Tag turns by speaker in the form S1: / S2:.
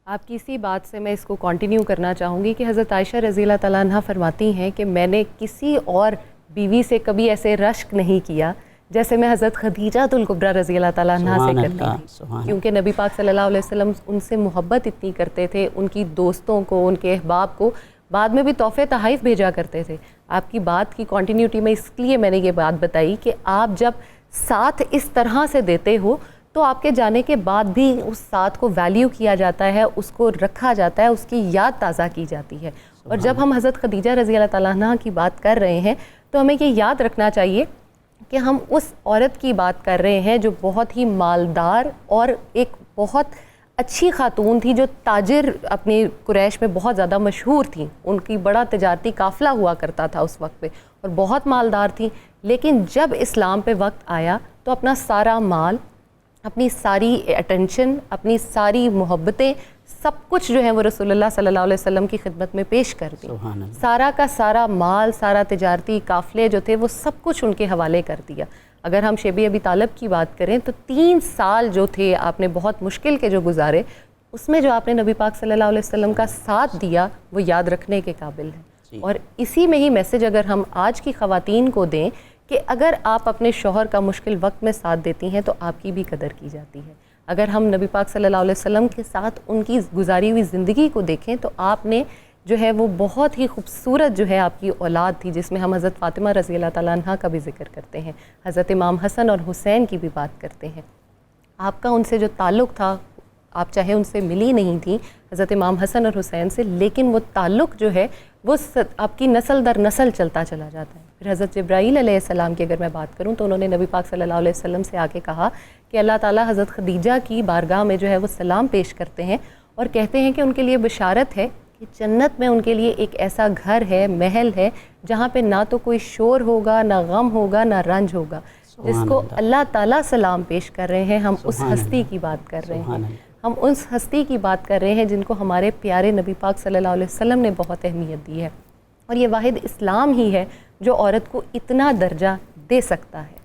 S1: آپ کی اسی بات سے میں اس کو کنٹینیو کرنا چاہوں گی کہ حضرت عائشہ رضی اللہ تعالیٰ عنہ فرماتی ہیں کہ میں نے کسی اور بیوی سے کبھی ایسے رشک نہیں کیا جیسے میں حضرت خدیجہ الکبریٰ رضی اللہ تعالیٰ عنہ سے کرتی تھی، کیونکہ نبی پاک صلی اللہ علیہ وسلم ان سے محبت اتنی کرتے تھے، ان کی دوستوں کو، ان کے احباب کو بعد میں بھی تحفے تحائف بھیجا کرتے تھے۔ آپ کی بات کی کنٹینیوٹی میں اس لیے میں نے یہ بات بتائی کہ آپ جب ساتھ اس طرح سے دیتے ہو تو آپ کے جانے کے بعد بھی اس ساتھ کو ویلیو کیا جاتا ہے، اس کو رکھا جاتا ہے، اس کی یاد تازہ کی جاتی ہے۔ اور جب ہم حضرت خدیجہ رضی اللہ تعالیٰ عنہ کی بات کر رہے ہیں تو ہمیں یہ یاد رکھنا چاہیے کہ ہم اس عورت کی بات کر رہے ہیں جو بہت ہی مالدار اور ایک بہت اچھی خاتون تھی، جو تاجر اپنی قریش میں بہت زیادہ مشہور تھیں، ان کی بڑا تجارتی قافلہ ہوا کرتا تھا اس وقت پہ، اور بہت مالدار تھیں۔ لیکن جب اسلام پہ وقت آیا تو اپنا سارا مال، اپنی ساری اٹینشن، اپنی ساری محبتیں، سب کچھ جو ہے وہ رسول اللہ صلی اللہ علیہ وسلم کی خدمت میں پیش کر دی۔ سارا کا سارا مال، سارا تجارتی قافلے جو تھے وہ سب کچھ ان کے حوالے کر دیا۔ اگر ہم شیبی ابی طالب کی بات کریں تو 3 سال جو تھے آپ نے بہت مشکل کے جو گزارے، اس میں جو آپ نے نبی پاک صلی اللہ علیہ وسلم کا ساتھ دیا وہ یاد رکھنے کے قابل ہے۔ اور اسی میں ہی میسج اگر ہم آج کی خواتین کو دیں کہ اگر آپ اپنے شوہر کا مشکل وقت میں ساتھ دیتی ہیں تو آپ کی بھی قدر کی جاتی ہے۔ اگر ہم نبی پاک صلی اللہ علیہ وسلم کے ساتھ ان کی گزاری ہوئی زندگی کو دیکھیں تو آپ نے جو ہے وہ بہت ہی خوبصورت جو ہے آپ کی اولاد تھی، جس میں ہم حضرت فاطمہ رضی اللہ تعالیٰ عنہ کا بھی ذکر کرتے ہیں، حضرت امام حسن اور حسین کی بھی بات کرتے ہیں۔ آپ کا ان سے جو تعلق تھا، آپ چاہے ان سے ملی نہیں تھیں حضرت امام حسن اور حسین سے، لیکن وہ تعلق جو ہے وہ آپ کی نسل در نسل چلتا چلا جاتا ہے۔ پھر حضرت جبرائیل علیہ السلام کی اگر میں بات کروں تو انہوں نے نبی پاک صلی اللہ علیہ وسلم سے آ کے کہا کہ اللہ تعالیٰ حضرت خدیجہ کی بارگاہ میں جو ہے وہ سلام پیش کرتے ہیں اور کہتے ہیں کہ ان کے لیے بشارت ہے کہ جنت میں ان کے لیے ایک ایسا گھر ہے، محل ہے، جہاں پہ نہ تو کوئی شور ہوگا، نہ غم ہوگا، نہ رنج ہوگا۔ جس کو اللہ تعالیٰ سلام پیش کر رہے ہیں، ہم اس ہستی کی بات کر رہے ہیں، ہم اس ہستی کی بات کر رہے ہیں جن کو ہمارے پیارے نبی پاک صلی اللہ علیہ وسلم نے بہت اہمیت دی ہے، اور یہ واحد اسلام ہی ہے جو عورت کو اتنا درجہ دے سکتا ہے۔